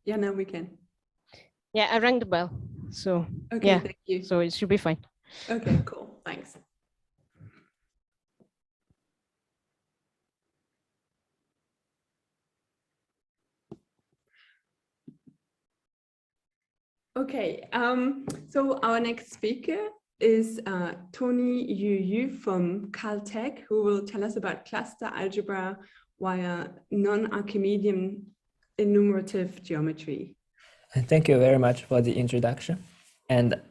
Yeah, now we can. Yeah, I rang the bell. So Okay, yeah, thank you. so it should be fine. Okay, cool. Thanks. Okay, so our next speaker is Tony Yu from Caltech, who will tell us about cluster algebra via non-Archimedean enumerative geometry. Thank you very much for the introduction. And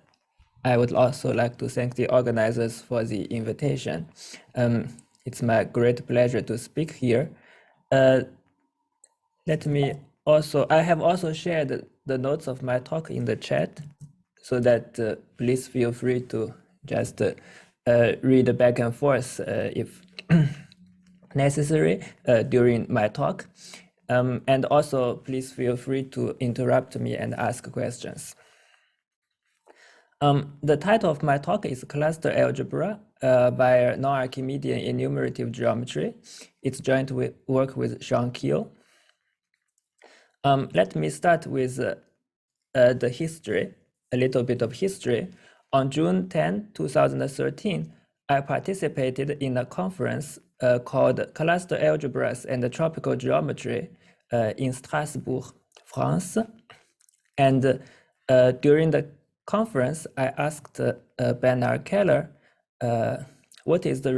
I would also like to thank the organizers for the invitation. It's my great pleasure to speak here. Let me also, I have also shared the notes of my talk in the chat, so that please feel free to just read back and forth if necessary during my talk. And also please feel free to interrupt me and ask questions. The title of my talk is Cluster Algebra via Non-Archimedean Enumerative Geometry. It's joint work with Sean Keel. Let me start with the history, a little bit of history. On June 10, 2013, I participated in a conference called Cluster Algebras and Tropical Geometry in Strasbourg, France. And during the conference, I asked Bernard Keller, what is the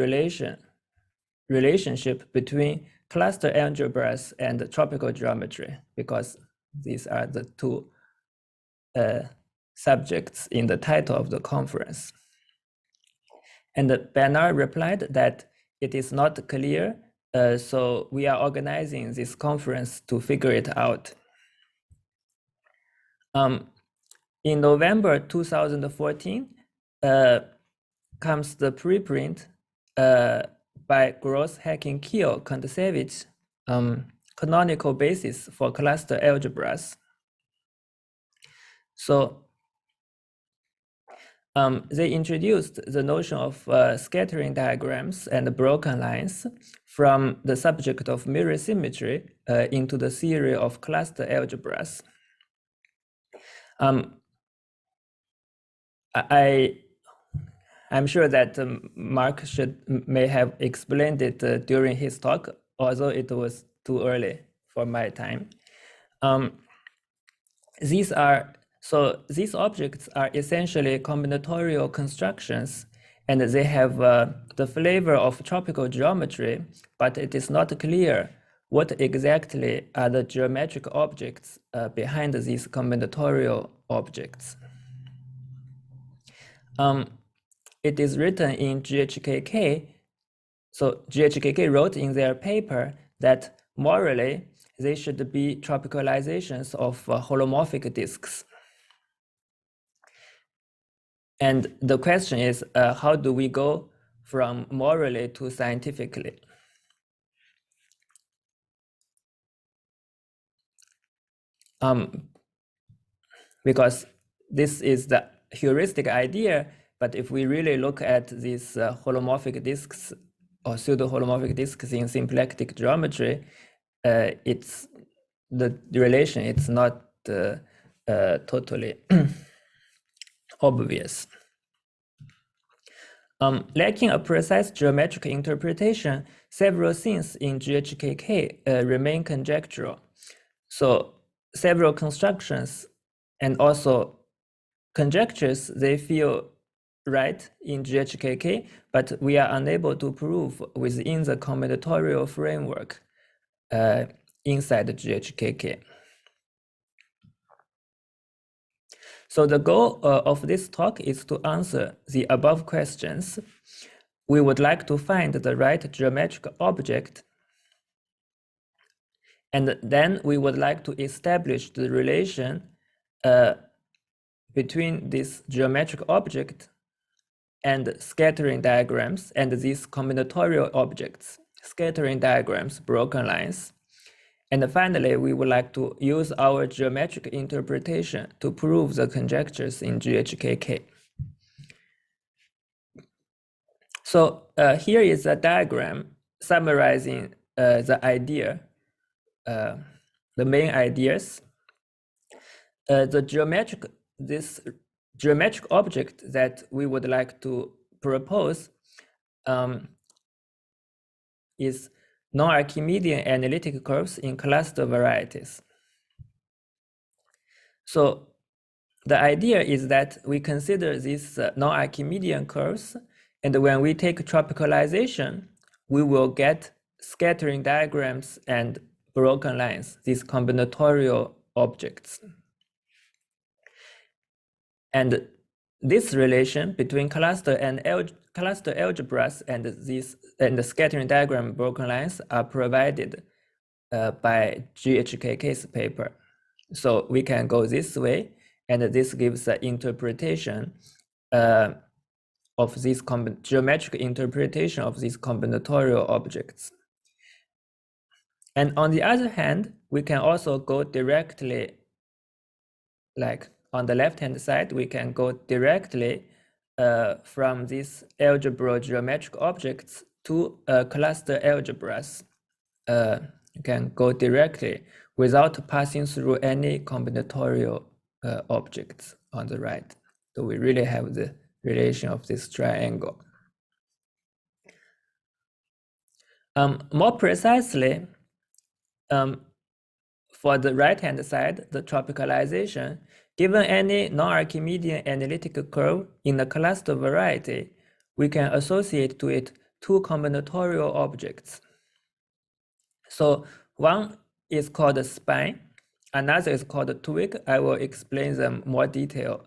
relationship between cluster algebras and tropical geometry, because these are the two subjects in the title of the conference. And Bernard replied that it is not clear, so we are organizing this conference to figure it out. In November 2014, comes the preprint by Gross-Hacking-Keel-Kontsevich, canonical basis for cluster algebras. So they introduced the notion of scattering diagrams and broken lines from the subject of mirror symmetry into the theory of cluster algebras. I'm sure that Mark may have explained it during his talk, although it was too early for my time. These objects are essentially combinatorial constructions, and they have the flavor of tropical geometry, but it is not clear what exactly are the geometric objects behind these combinatorial objects. It is written in GHKK. So GHKK wrote in their paper that morally, they should be tropicalizations of holomorphic disks. And the question is, how do we go from morally to scientifically? Because this is the heuristic idea, but if we really look at these holomorphic disks or pseudo-holomorphic disks in symplectic geometry, it's the relation, it's not totally obvious. Lacking a precise geometric interpretation, several things in GHKK remain conjectural. So several constructions and also conjectures, they feel right in GHKK, but we are unable to prove within the combinatorial framework inside the GHKK. So the goal of this talk is to answer the above questions. We would like to find the right geometric object, and then we would like to establish the relation between this geometric object and scattering diagrams and these combinatorial objects, scattering diagrams, broken lines. And finally, we would like to use our geometric interpretation to prove the conjectures in GHKK. So here is a diagram summarizing the idea, the main ideas. this geometric object that we would like to propose is non-Archimedean analytic curves in cluster varieties. So the idea is that we consider these non-Archimedean curves, and when we take tropicalization, we will get scattering diagrams and broken lines, these combinatorial objects. And this relation between cluster algebras and the scattering diagram broken lines are provided by GHKK's paper. So we can go this way, and this gives an interpretation of this geometric interpretation of these combinatorial objects. And on the other hand, we can also go directly, like on the left-hand side, we can go directly from these algebra geometric objects to cluster algebras. You can go directly without passing through any combinatorial objects on the right. So we really have the relation of this triangle. More precisely, for the right-hand side, the tropicalization, given any non-Archimedean analytic curve in a cluster variety, we can associate to it two combinatorial objects. So one is called a spine, another is called a twig. I will explain them more detail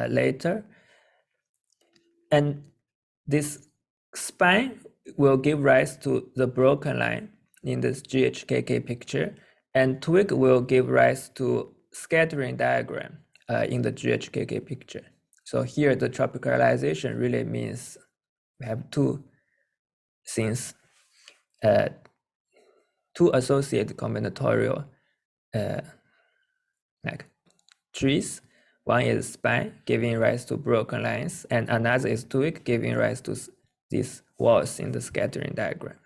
later. And this spine will give rise to the broken line in this GHKK picture, and twig will give rise to scattering diagram in the GHKK picture. So here the tropicalization really means we have two things, two associated combinatorial like trees. One is spine giving rise to broken lines, and another is twig giving rise to these walls in the scattering diagram.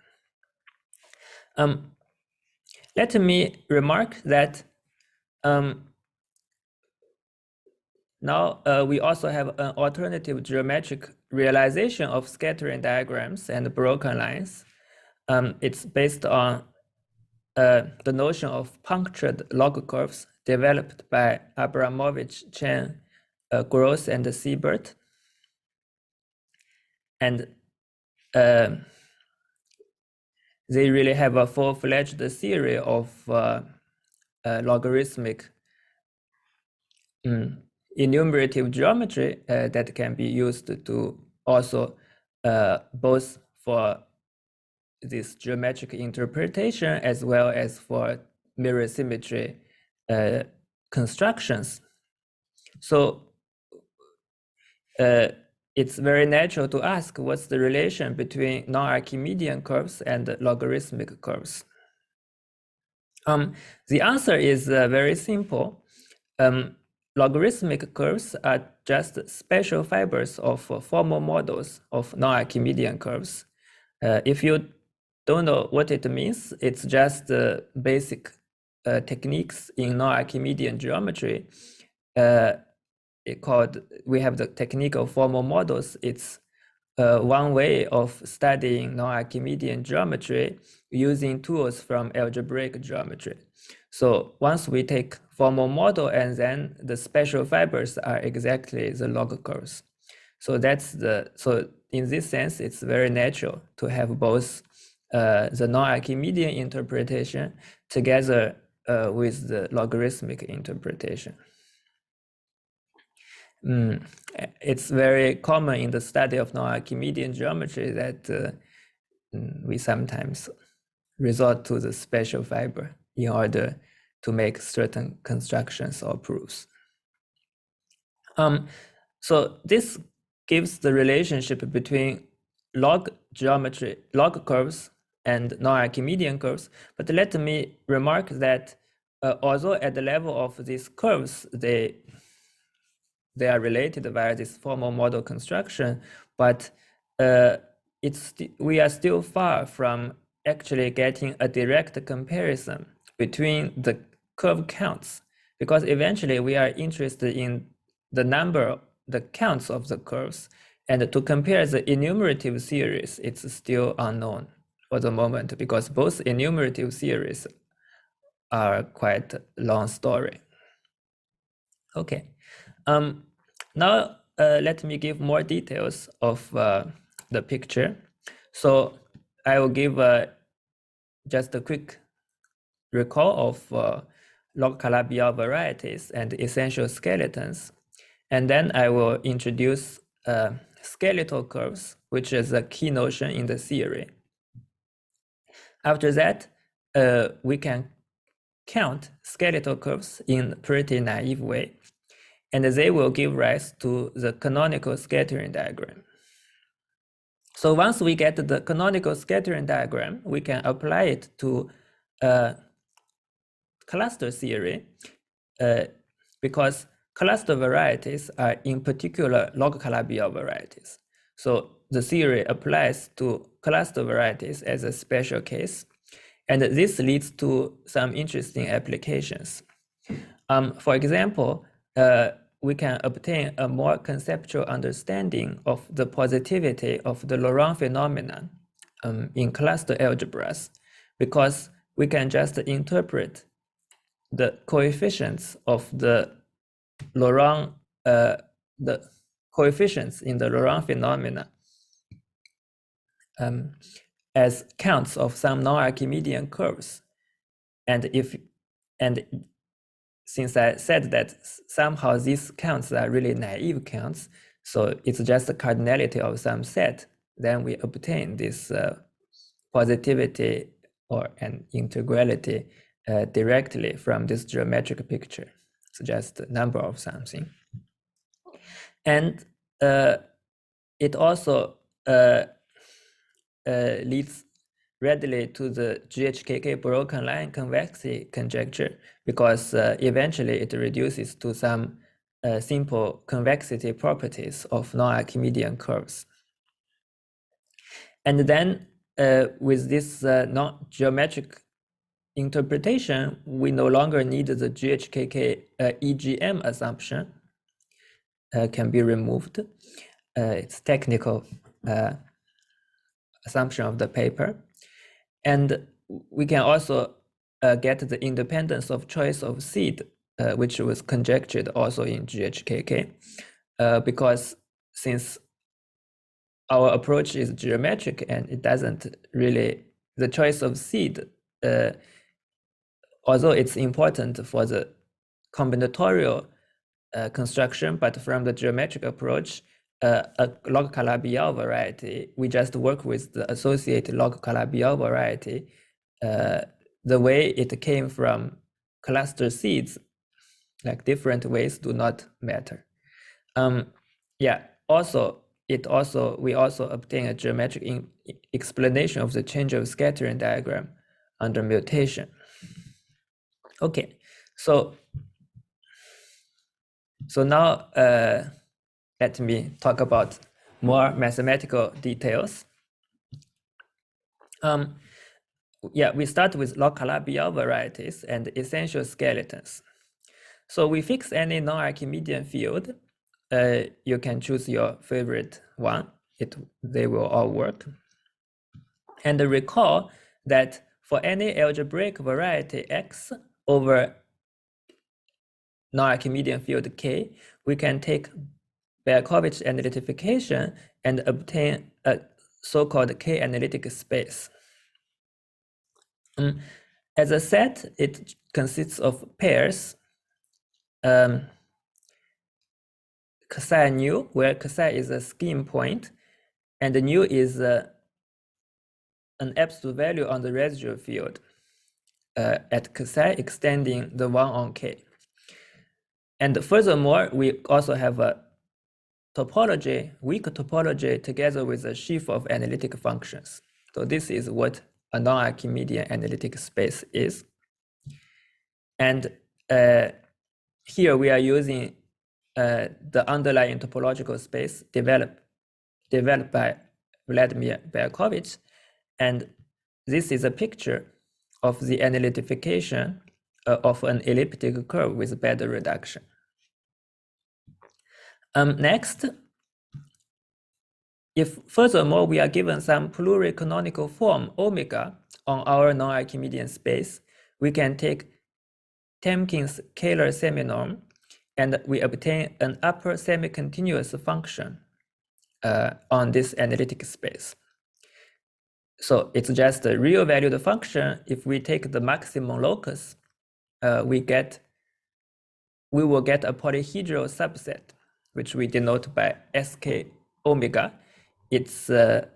Let me remark that now we also have an alternative geometric realization of scattering diagrams and broken lines. It's based on the notion of punctured log curves developed by Abramovich, Chen, Gross, and Siebert. And they really have a full-fledged theory of logarithmic enumerative geometry that can be used to also both for this geometric interpretation as well as for mirror symmetry constructions. So it's very natural to ask what's the relation between non-Archimedean curves and logarithmic curves. The answer is very simple. Logarithmic curves are just special fibers of formal models of non-Archimedean curves. If you don't know what it means, it's just basic techniques in non-Archimedean geometry. We have the technique of formal models. It's one way of studying non-Archimedean geometry using tools from algebraic geometry. So once we take formal model, and then the special fibers are exactly the log curves. So in this sense, it's very natural to have both the non-Archimedean interpretation together with the logarithmic interpretation. It's very common in the study of non-Archimedean geometry that we sometimes resort to the special fiber in order to make certain constructions or proofs. So this gives the relationship between log curves and non-Archimedean curves. But let me remark that although at the level of these curves, they are related via this formal model construction, but we are still far from actually getting a direct comparison between the curve counts because eventually we are interested in the counts of the curves, and to compare the enumerative series, it's still unknown for the moment, because both enumerative series are quite long story. Okay, now let me give more details of the picture. So I will give just a quick recall of log-Calabi-Yau varieties and essential skeletons. And then I will introduce skeletal curves, which is a key notion in the theory. After that, we can count skeletal curves in pretty naive way, and they will give rise to the canonical scattering diagram. So once we get the canonical scattering diagram, we can apply it to cluster theory, because cluster varieties are in particular log-Calabi-Yau varieties. So the theory applies to cluster varieties as a special case, and this leads to some interesting applications. For example, we can obtain a more conceptual understanding of the positivity of the Laurent phenomenon in cluster algebras, because we can just interpret the coefficients of the Laurent, the coefficients in the Laurent phenomena as counts of some non-Archimedean curves. And since I said that somehow these counts are really naive counts, so it's just a cardinality of some set, then we obtain this positivity or an integrality directly from this geometric picture. It's just a number of something. And it also leads readily to the GHKK broken line convexity conjecture, because eventually it reduces to some simple convexity properties of non-Archimedean curves. And then with this non-geometric interpretation, we no longer need the GHKK EGM assumption can be removed. It's technical assumption of the paper. And we can also get the independence of choice of seed, which was conjectured also in GHKK, because since our approach is geometric and it doesn't really, the choice of seed, although it's important for the combinatorial construction, but from the geometric approach, a log-Calabi-Yau variety, we just work with the associated log-Calabi-Yau variety. The way it came from cluster seeds, like different ways, do not matter. Yeah. Also, we also obtain a geometric explanation of the change of scattering diagram under mutation. Okay. So now let me talk about more mathematical details. Yeah, we start with log-Calabi-Yau varieties and essential skeletons. So we fix any non-Archimedean field. You can choose your favorite one. They will all work. And recall that for any algebraic variety X over non-Archimedean field K, we can take Berkovich analytification and obtain a so-called K analytic space. As a set, it consists of pairs psi nu, where psi is a scheme point, and the nu is an absolute value on the residual field at psi extending the 1 on K. And furthermore, we also have a topology, weak topology, together with a sheaf of analytic functions. So this is what a non-Archimedean analytic space is. And here we are using the underlying topological space developed by Vladimir Berkovich. And this is a picture of the analytification of an elliptic curve with better reduction. Next, if furthermore we are given some pluricanonical form omega on our non-Archimedean space, we can take Temkin's Kähler seminorm, and we obtain an upper semi-continuous function on this analytic space. So it's just a real valued function. If we take the maximum locus, we will get a polyhedral subset, which we denote by sk omega. It's the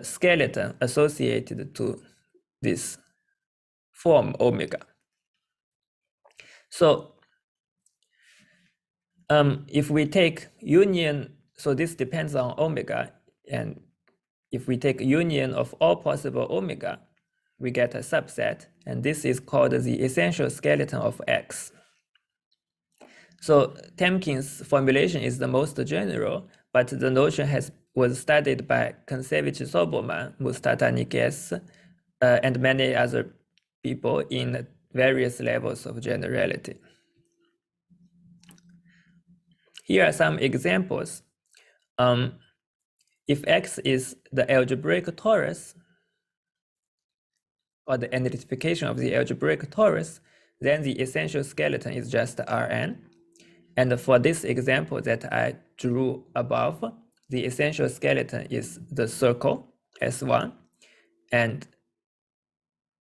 skeleton associated to this form omega. So if we take union, so this depends on omega, and if we take union of all possible omega, we get a subset, and this is called the essential skeleton of X. So Temkin's formulation is the most general, but the notion was studied by Kontsevich-Soibelman, Mustafa Niguez, and many other people in various levels of generality. Here are some examples. If X is the algebraic torus, or the identification of the algebraic torus, then the essential skeleton is just Rn. And for this example that I drew above, the essential skeleton is the circle, S1. And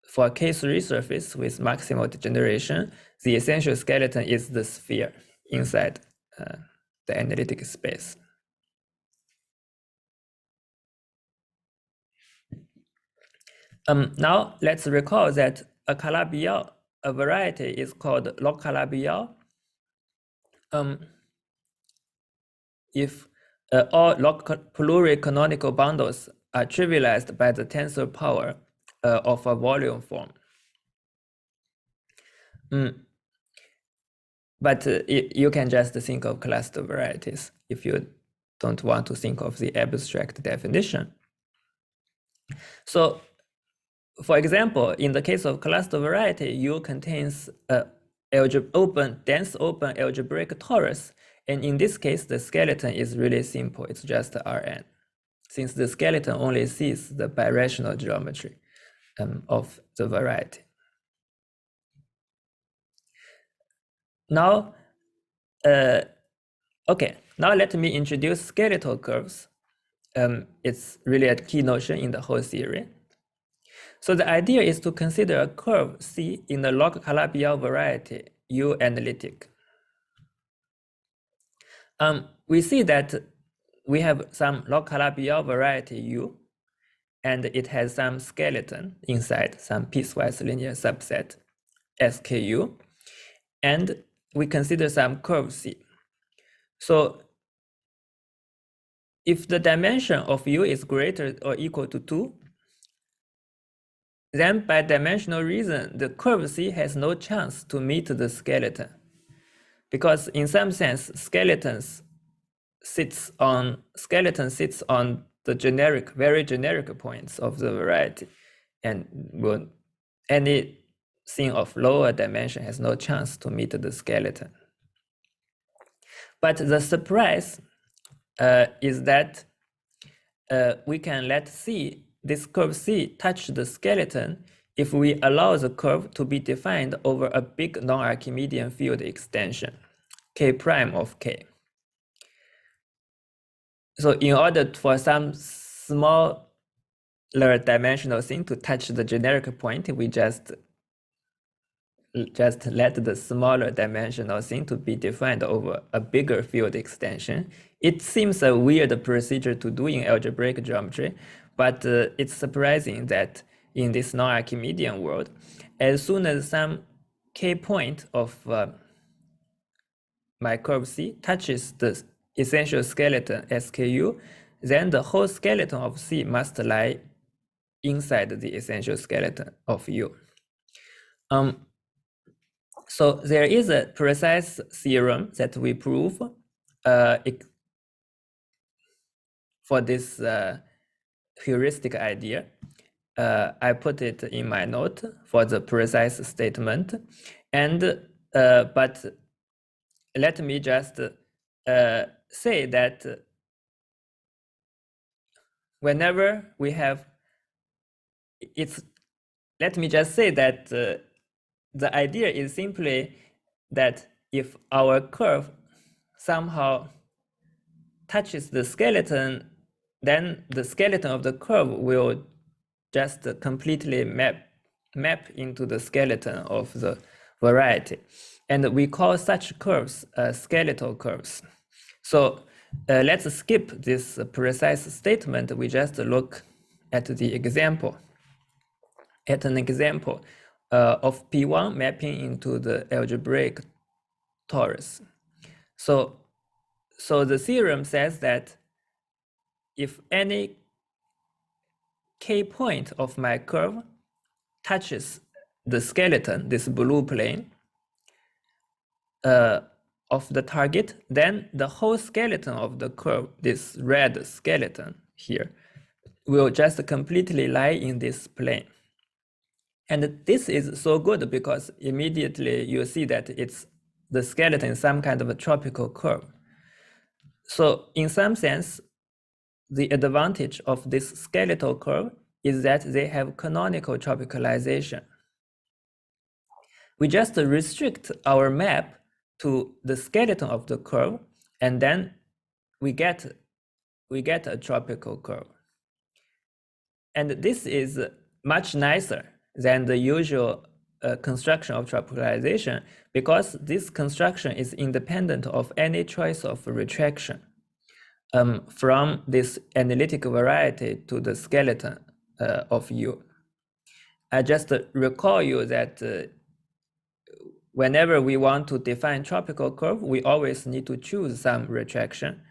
for K3 surface with maximal degeneration, the essential skeleton is the sphere inside the analytic space. Now let's recall that a Calabi-Yau, a variety, is called log Calabi-Yau. If all log pluricanonical bundles are trivialized by the tensor power of a volume form. But you can just think of cluster varieties if you don't want to think of the abstract definition. So, for example, in the case of cluster variety, U contains a dense open algebraic torus, and in this case, the skeleton is really simple. It's just Rn, since the skeleton only sees the birational geometry of the variety. Now, okay, now let me introduce skeletal curves. It's really a key notion in the whole theory. So the idea is to consider a curve C in the log Calabi-Yau variety U analytic. We see that we have some log Calabi-Yau variety U, and it has some skeleton inside, some piecewise linear subset SKU, and we consider some curve C. So if the dimension of U is greater or equal to 2, then by dimensional reason, the curve C has no chance to meet the skeleton. Because in some sense, skeleton sits on the generic, very generic points of the variety. And anything of lower dimension has no chance to meet the skeleton. But the surprise is that we can let this curve C touch the skeleton if we allow the curve to be defined over a big non-Archimedean field extension, K prime of K. So in order for some smaller dimensional thing to touch the generic point, we just let the smaller dimensional thing to be defined over a bigger field extension. It seems a weird procedure to do in algebraic geometry, but it's surprising that in this non-Archimedean world, as soon as some K point of my curve C touches the essential skeleton SKU, then the whole skeleton of C must lie inside the essential skeleton of U. So there is a precise theorem that we prove for this heuristic idea. I put it in my note for the precise statement. And but let me just say that whenever we have let me just say that the idea is simply that if our curve somehow touches the skeleton, then the skeleton of the curve will just completely map into the skeleton of the variety. And we call such curves skeletal curves. So let's skip this precise statement. We just look at the example, an example of P1 mapping into the algebraic torus. So the theorem says that if any k point of my curve touches the skeleton, this blue plane of the target, then the whole skeleton of the curve, this red skeleton here, will just completely lie in this plane. And this is so good because immediately you see that it's the skeleton is some kind of a tropical curve. So in some sense, the advantage of this skeletal curve is that they have canonical tropicalization. We just restrict our map to the skeleton of the curve, and then we get a tropical curve. And this is much nicer than the usual construction of tropicalization, because this construction is independent of any choice of retraction from this analytic variety to the skeleton of U. I just recall you that whenever we want to define tropical curve, we always need to choose some retraction.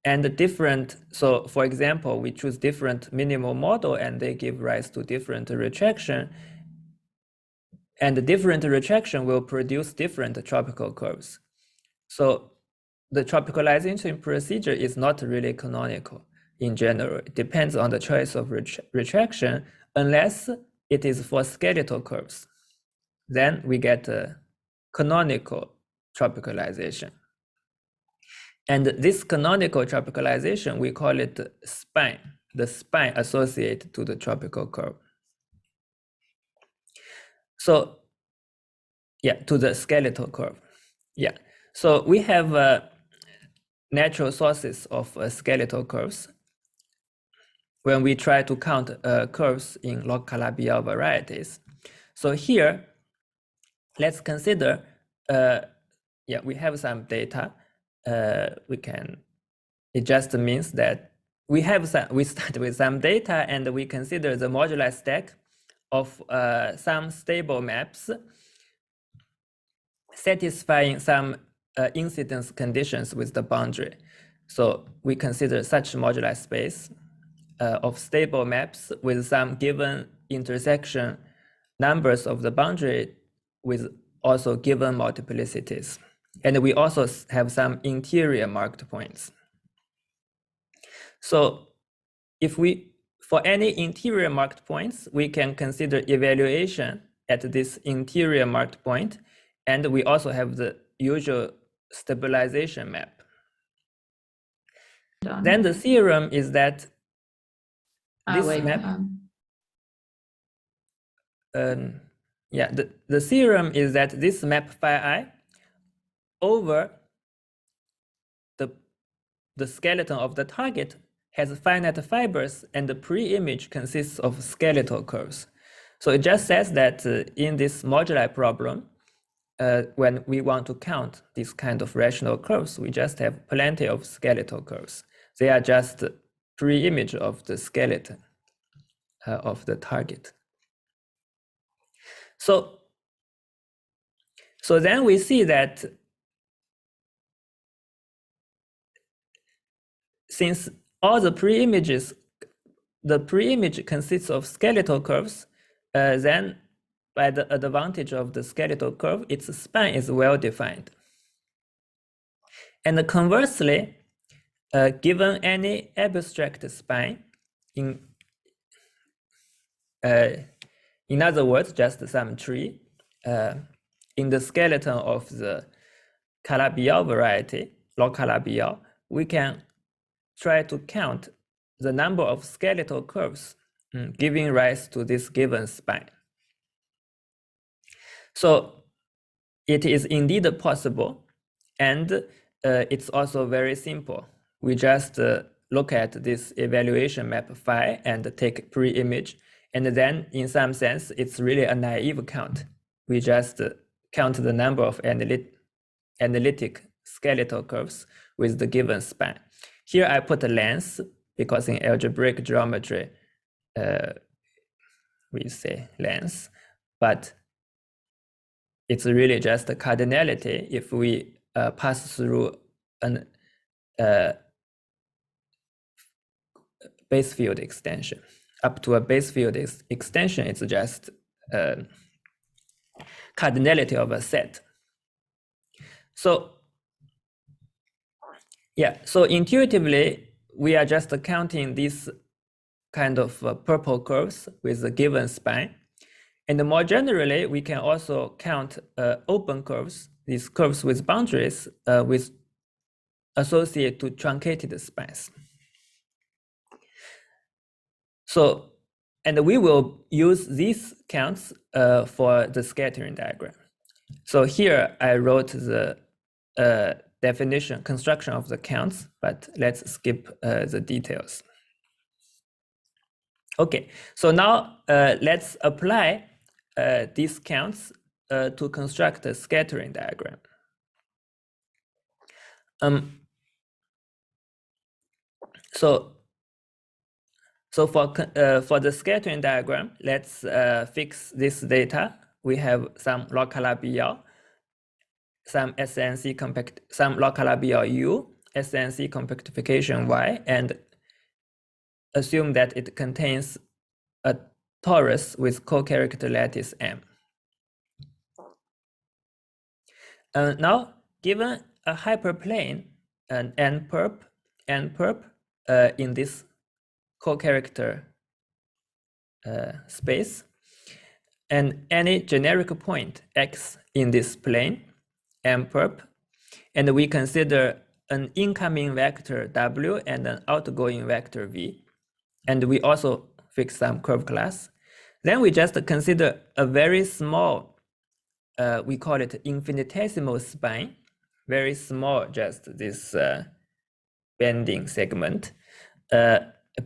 And different, so for example, we choose different minimal model and they give rise to different retraction. And the different retraction will produce different tropical curves. So the tropicalization procedure is not really canonical in general. It depends on the choice of retraction, unless it is for skeletal curves. Then we get a canonical tropicalization. And this canonical tropicalization, we call it spine, the spine associated to the tropical curve. So, yeah, to the skeletal curve. Yeah, so we have natural sources of skeletal curves when we try to count curves in log Calabi-Yau varieties. So here, let's consider, yeah, we have some data. It just means that we start with some data and we consider the moduli stack of some stable maps satisfying some incidence conditions with the boundary. So we consider such moduli space of stable maps with some given intersection numbers of the boundary with also given multiplicities. And we also have some interior marked points. So if for any interior marked points, we can consider evaluation at this interior marked point. And we also have the usual stabilization map. Done. Then the theorem is that this map, yeah, the theorem is that this map phi I over the skeleton of the target has finite fibers, and the pre-image consists of skeletal curves. So it just says that in this moduli problem, when we want to count this kind of rational curves, we just have plenty of skeletal curves. They are just pre-image of the skeleton of the target. So then we see that since all the pre-images, the pre-image consists of skeletal curves, then by the advantage of the skeletal curve, its span is well defined. And conversely, given any abstract spine in In other words, just some tree. In the skeleton of the Calabi-Yau variety, log Calabi-Yau, we can try to count the number of skeletal curves giving rise to this given spine. So it is indeed possible, and it's also very simple. We just look at this evaluation map phi and take pre-image, and then in some sense, it's really a naive count. We just count the number of analytic skeletal curves with the given span. Here I put a length because in algebraic geometry, we say length, but it's really just a cardinality if we pass through an base field extension. Up to a base field extension, it's just cardinality of a set. So yeah, so intuitively, we are just counting these kind of purple curves with a given span. And more generally, we can also count open curves, these curves with boundaries with associated to truncated spans. So, and we will use these counts for the scattering diagram. So here I wrote the definition, construction of the counts, but let's skip the details. Okay, so now let's apply these counts to construct a scattering diagram. So for the scattering diagram, let's fix this data. We have some log Calabi-Yau, some SNC compact, some log Calabi-Yau U, SNC compactification Y, and assume that it contains a torus with co-character lattice M. Now, given a hyperplane, an n-perp in this co-character space, and any generic point x in this plane, m-perp, and we consider an incoming vector w and an outgoing vector v, and we also fix some curve class. Then we just consider a very small, we call it infinitesimal spine, very small, just this bending segment,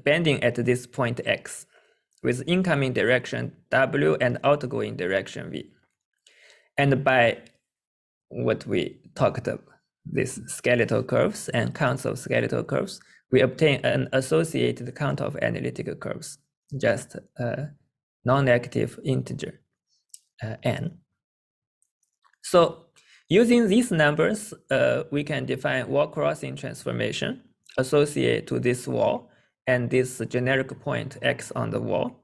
bending at this point x, with incoming direction w and outgoing direction v. And by what we talked about, these skeletal curves and counts of skeletal curves, we obtain an associated count of analytic curves, just a non-negative integer n. So using these numbers, we can define wall crossing transformation associated to this wall and this generic point x on the wall.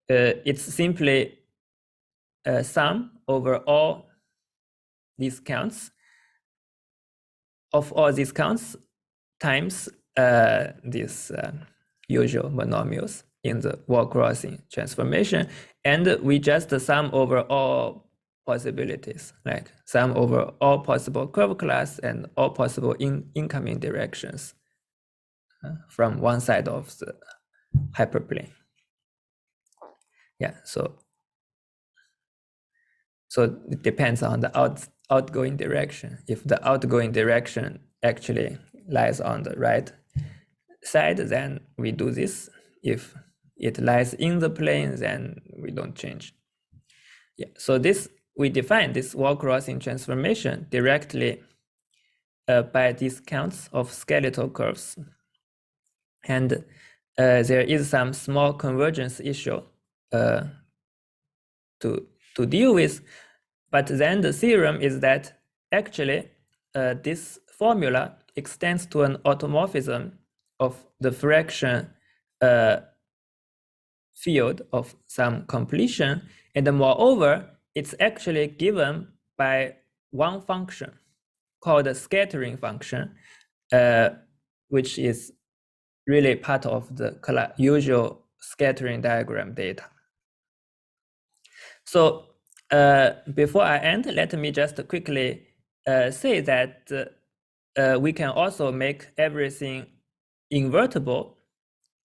It's simply a sum over all these counts of all these counts times these usual monomials in the wall crossing transformation, and we just sum over all possibilities, like sum over all possible curve class and all possible incoming directions from one side of the hyperplane. Yeah, so it depends on the outgoing direction. If the outgoing direction actually lies on the right side, then we do this. If it lies in the plane, then we don't change. Yeah, so this, we define this wall crossing transformation directly by these counts of skeletal curves. And there is some small convergence issue to deal with, but then the theorem is that actually this formula extends to an automorphism of the fraction field of some completion, and moreover, it's actually given by one function called a scattering function, which is really part of the usual scattering diagram data. So before I end, let me just quickly say that we can also make everything invertible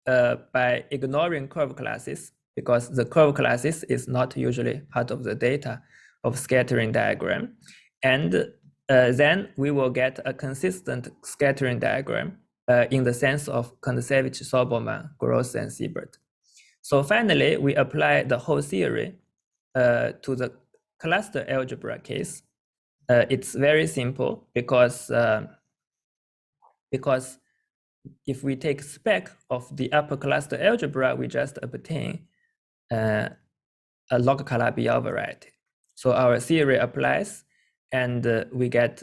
by ignoring curve classes, because the curve classes is not usually part of the data of scattering diagram. And then we will get a consistent scattering diagram in the sense of Kontsevich-Soibelman, Gross, and Siebert. So finally, we apply the whole theory to the cluster algebra case. It's very simple because if we take spec of the upper cluster algebra, we just obtain a log-Calabi-Yau variety. So our theory applies, and we get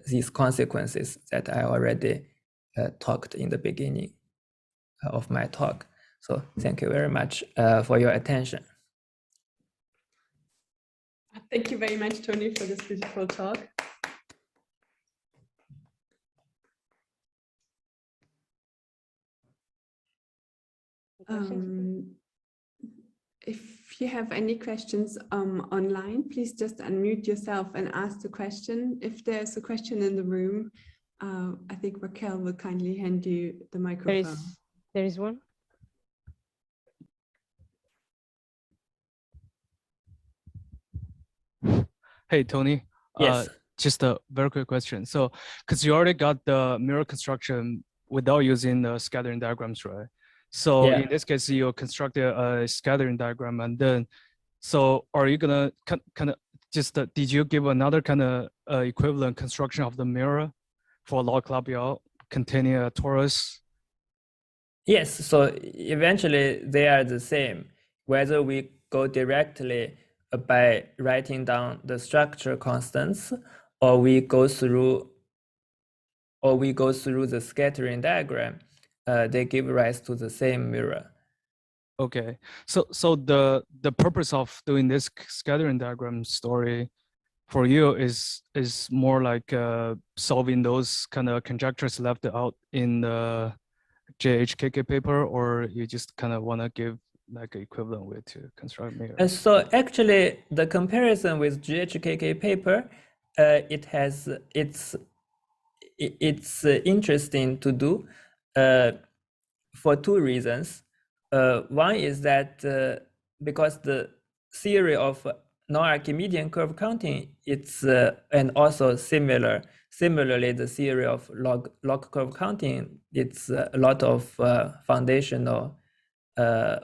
these consequences that I already talked in the beginning of my talk. So thank you very much for your attention. Thank you very much, Tony, for this beautiful talk. If you have any questions online, please just unmute yourself and ask the question. If there's a question in the room, I think Raquel will kindly hand you the microphone. There is one. Hey, Tony. Yes. Just a very quick question. So, because you already got the mirror construction without using the scattering diagrams, right? So Yeah. in this case, you constructed a scattering diagram, and then, so are you gonna kind of just, did you give another kind of equivalent construction of the mirror for log-Calabi-Yau containing a torus? Yes, so eventually they are the same, whether we go directly by writing down the structure constants, or we go through the scattering diagram, they give rise to the same mirror. Okay, so the purpose of doing this scattering diagram story for you is more like solving those kind of conjectures left out in the GHKK paper, or you just kind of want to give like an equivalent way to construct mirror? So actually, the comparison with GHKK paper, it's interesting to do for two reasons. One is that because the theory of non-Archimedean curve counting, it's and also similarly the theory of log curve counting, it's a lot of foundational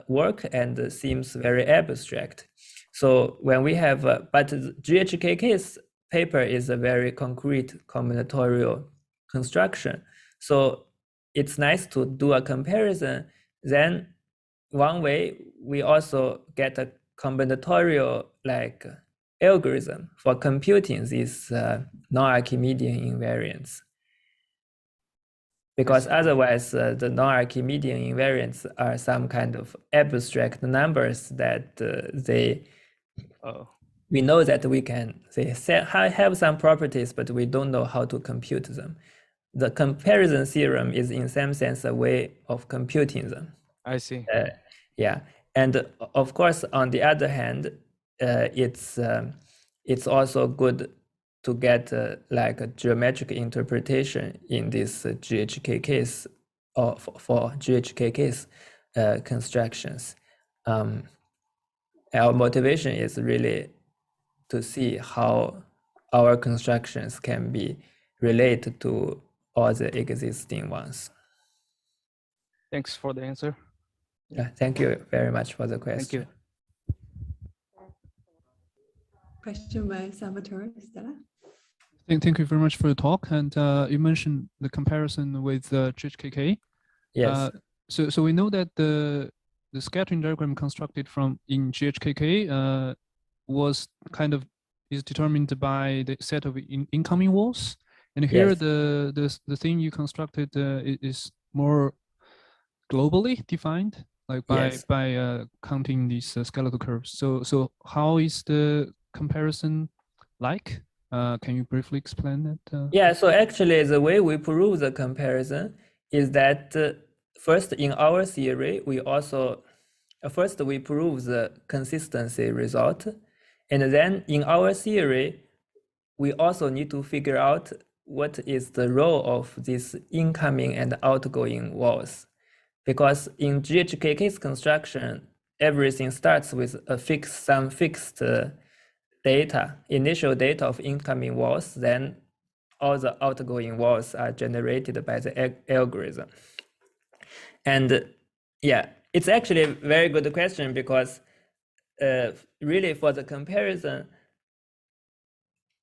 work and seems very abstract. So when we have, but GHKK's paper is a very concrete combinatorial construction. So it's nice to do a comparison. Then one way we also get a combinatorial like algorithm for computing these non-Archimedean invariants. Because otherwise the non-Archimedean invariants are some kind of abstract numbers that we know that they have some properties, but we don't know how to compute them. The comparison theorem is in some sense a way of computing them. I see. Yeah, and of course, on the other hand, it's also good to get like a geometric interpretation in this GHKK's or for GHKK's constructions. Our motivation is really to see how our constructions can be related to all the existing ones. Thanks for the answer. Yeah, thank you very much for the question. Thank you. Question by Salvatore Stella. Thank you very much for the talk. And you mentioned the comparison with GHKK. Yes. So we know that the scattering diagram constructed in GHKK was is determined by the set of incoming walls. And here Yes. the thing you constructed is more globally defined, like by counting these skeletal curves. So how is the comparison like? Can you briefly explain that? Yeah, so actually the way we prove the comparison is that first in our theory, we also first we prove the consistency result. And then in our theory, we also need to figure out what is the role of these incoming and outgoing walls. Because in GHKK's construction, everything starts with some fixed data, initial data of incoming walls, then all the outgoing walls are generated by the algorithm. And yeah, it's actually a very good question because really for the comparison,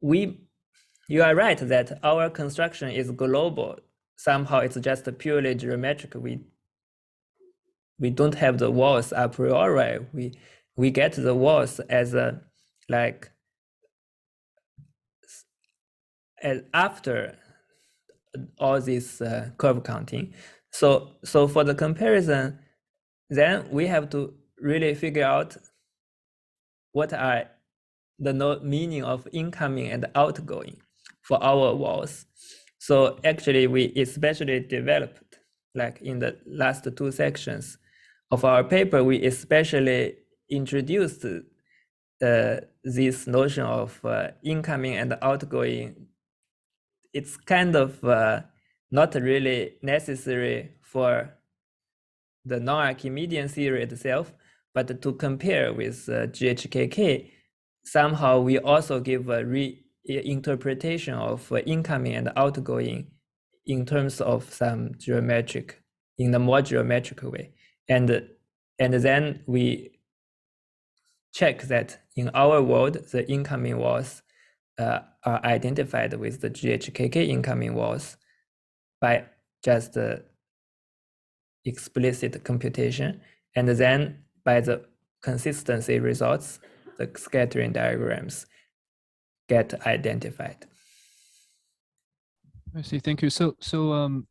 you are right that our construction is global. Somehow it's just purely geometric. We don't have the walls a priori. We get the walls as after all this curve counting. So for the comparison, then we have to really figure out what are the meaning of incoming and outgoing for our walls. So actually we especially developed, like in the last two sections of our paper, we especially introduced this notion of incoming and outgoing. It's kind of not really necessary for the non-Archimedean theory itself, but to compare with GHKK, somehow we also give a reinterpretation of incoming and outgoing in terms of some geometric, in a more geometric way. And then we check that in our world, the incoming walls are identified with the GHKK incoming walls by just explicit computation. And then by the consistency results, the scattering diagrams get identified. I see. Thank you. So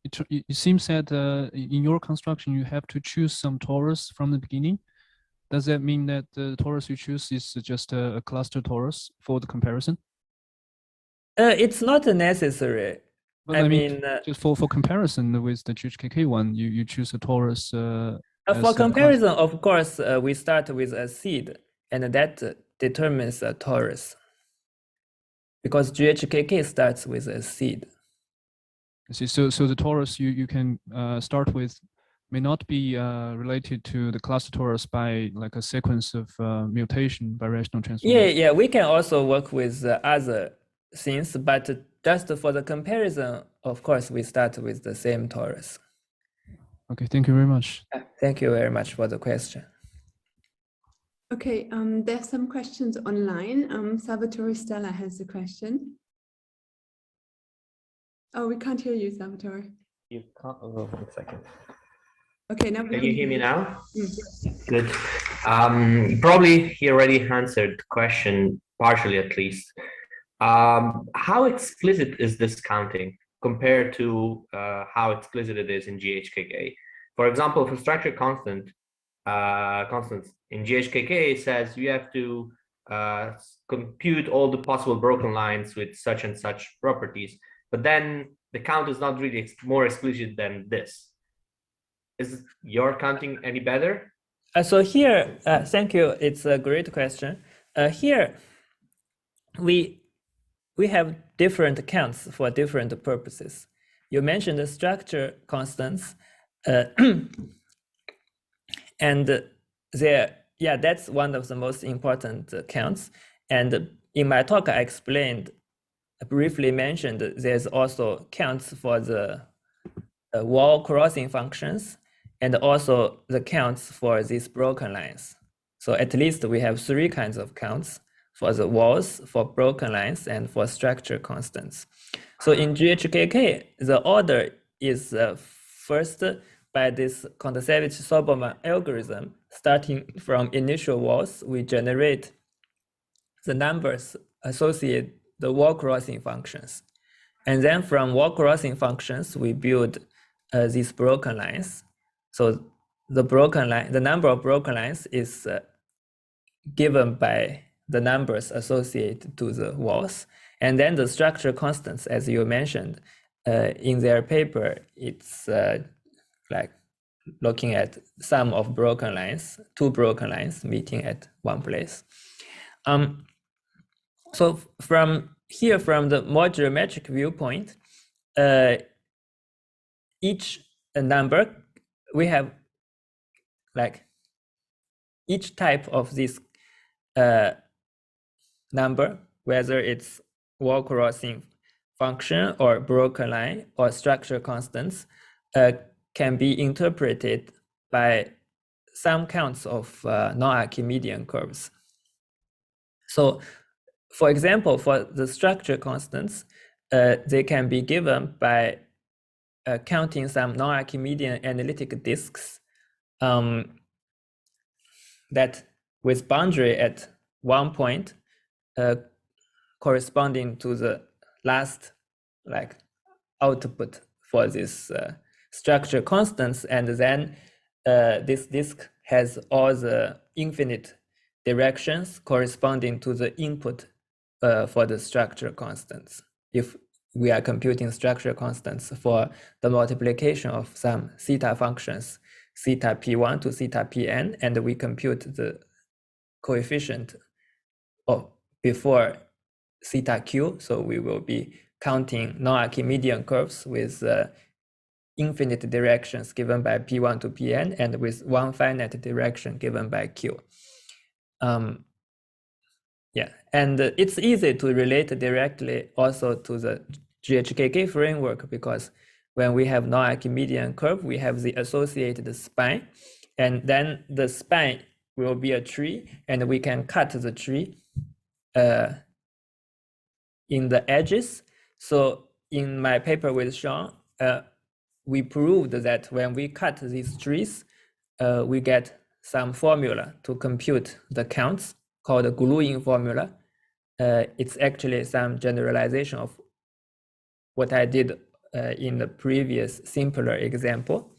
it seems that in your construction you have to choose some torus from the beginning. Does that mean that the torus you choose is just a cluster torus for the comparison? It's not necessary. But I mean just for comparison with the GHKK one, you choose a torus. For comparison, of course, we start with a seed, and that determines a torus. Because GHKK starts with a seed. I see. So the torus you can start with may not be related to the cluster torus by like a sequence of mutation by rational transformation. Yeah, we can also work with other things, but just for the comparison, of course, we start with the same torus. Okay, thank you very much. Thank you very much for the question. Okay, there's some questions online. Salvatore Stella has a question. Oh, we can't hear you, Salvatore. You can't. Oh, 1 second. Okay, now can you hear me now? Yes. Good. Probably he already answered the question partially, at least. How explicit is this counting compared to how explicit it is in GHKK? For example, for structure constants in GHKK, it says you have to compute all the possible broken lines with such and such properties, but then the count is not really more explicit than this. Is your counting any better? So here, thank you. It's a great question. Here, we have different counts for different purposes. You mentioned the structure constants, and that's one of the most important counts. And in my talk, I briefly mentioned there's also counts for the wall crossing functions, and also the counts for these broken lines. So at least we have 3 kinds of counts for the walls, for broken lines, and for structure constants. So in GHKK, the order is first by this Kontsevich-Soibelman algorithm. Starting from initial walls, we generate the numbers associated the wall crossing functions. And then from wall crossing functions, we build these broken lines. So the number of broken lines is given by the numbers associated to the walls. And then the structure constants, as you mentioned, in their paper, it's like looking at sum of broken lines, two broken lines meeting at one place. So from here, from the more geometric viewpoint, each number, we have like each type of this number, whether it's wall crossing function or broken line or structure constants, can be interpreted by some counts of non-Archimedean curves. So, for example, for the structure constants, they can be given by counting some non-Archimedean analytic disks that with boundary at one point corresponding to the last like output for this structure constants, and then this disk has all the infinite directions corresponding to the input for the structure constants. If we are computing structure constants for the multiplication of some theta functions, theta p1 to theta pn, and we compute the coefficient of before theta q, so we will be counting non-Archimedean curves with infinite directions given by p1 to pn and with one finite direction given by q. Yeah, and it's easy to relate directly also to the GHKK framework, because when we have non-Archimedean curve, we have the associated spine, and then the spine will be a tree, and we can cut the tree in the edges. So in my paper with Sean, we proved that when we cut these trees, we get some formula to compute the counts called the gluing formula. It's actually some generalization of what I did in the previous simpler example.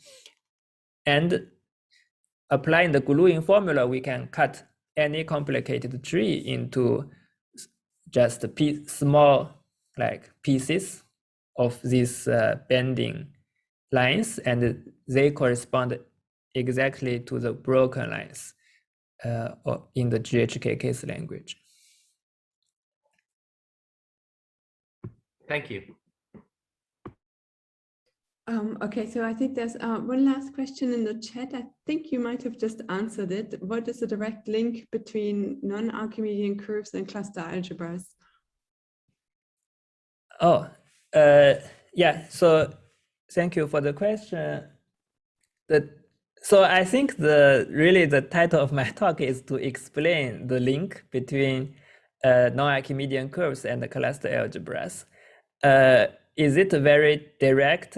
And applying the gluing formula, we can cut any complicated tree into just small like pieces of these bending lines, and they correspond exactly to the broken lines in the GHKK's language. Thank you. Okay, so I think there's one last question in the chat. I think you might have just answered it. What is the direct link between non-Archimedean curves and cluster algebras? Oh, yeah, so thank you for the question. So I think really the title of my talk is to explain the link between non-Archimedean curves and the cluster algebras. Is it very direct?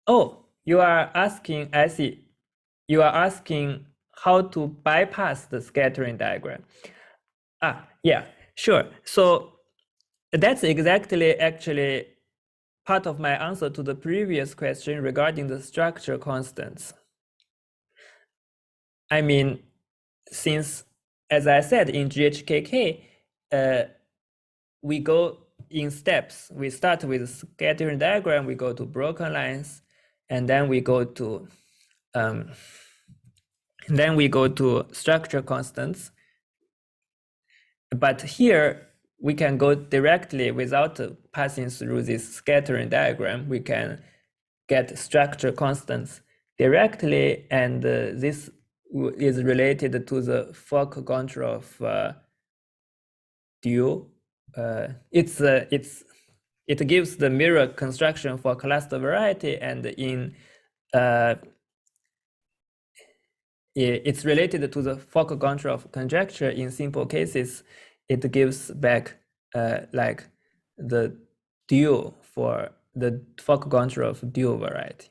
Oh, you are asking, I see. You are asking how to bypass the scattering diagram. Yeah, sure. So that's exactly actually part of my answer to the previous question regarding the structure constants. I mean, since, as I said, in GHKK, we go in steps. We start with scattering diagram, we go to broken lines, and then we go to structure constants. But here we can go directly without passing through this scattering diagram. We can get structure constants directly, and this is related to the Fock-Gontroff duo. It gives the mirror construction for cluster variety, and it's related to the Fock-Gontroff conjecture. In simple cases, it gives back like the duo for the Fock-Gontroff dual variety.